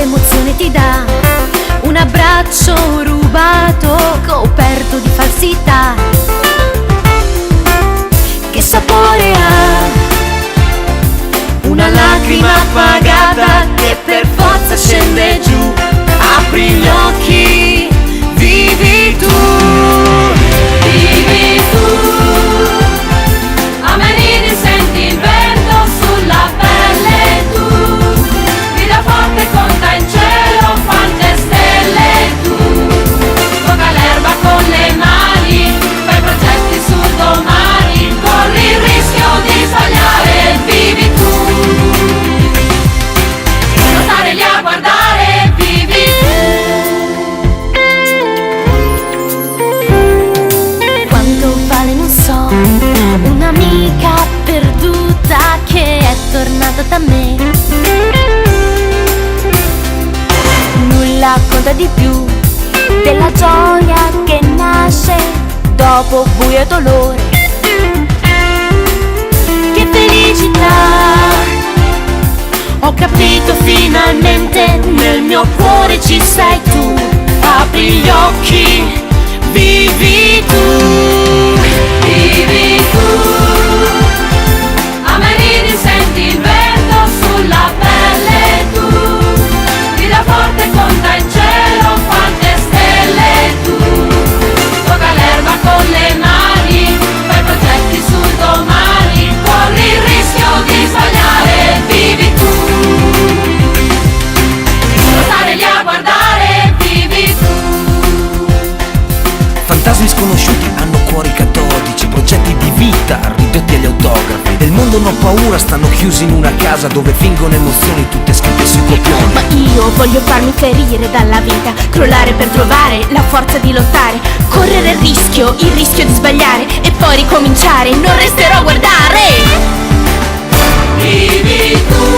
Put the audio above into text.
l'emozione ti dà un abbraccio rubato coperto di falsità. Che sapore ha una lacrima pagata che per forza scende giù? Apri gli occhi, vivi tu. Vivi tu, a Marini senti il vento sulla pelle tu, grida forte, conta in cielo quante stelle tu, tocca l'erba con le mani, fai progetti sul domani, corri il rischio di sbagliare, vivi tu, non stare lì a guardare, vivi tu. Un'amica perduta che è tornata da me. Nulla conta di più della gioia che nasce dopo buio e dolore. Che felicità! Ho capito finalmente, nel mio cuore ci sei tu. Apri gli occhi, vivi tu. Vivi tu, a Marini senti il vento sulla pelle tu, grida forte, conta in cielo quante stelle tu, tocca l'erba con le mani, fai progetti sul domani, corri il rischio di sbagliare, vivi tu, non stare lì a guardare, vivi tu. Fantasmi sconosciuti hanno cuori catodici, progetti di vita ridotti agli autografi. Del mondo non ho paura, stanno chiusi in una casa dove fingono emozioni tutte scritte sui copioni. Ma io voglio farmi ferire dalla vita, crollare per trovare la forza di lottare, correre il rischio di sbagliare e poi ricominciare, non resterò a guardare. Vivi tu,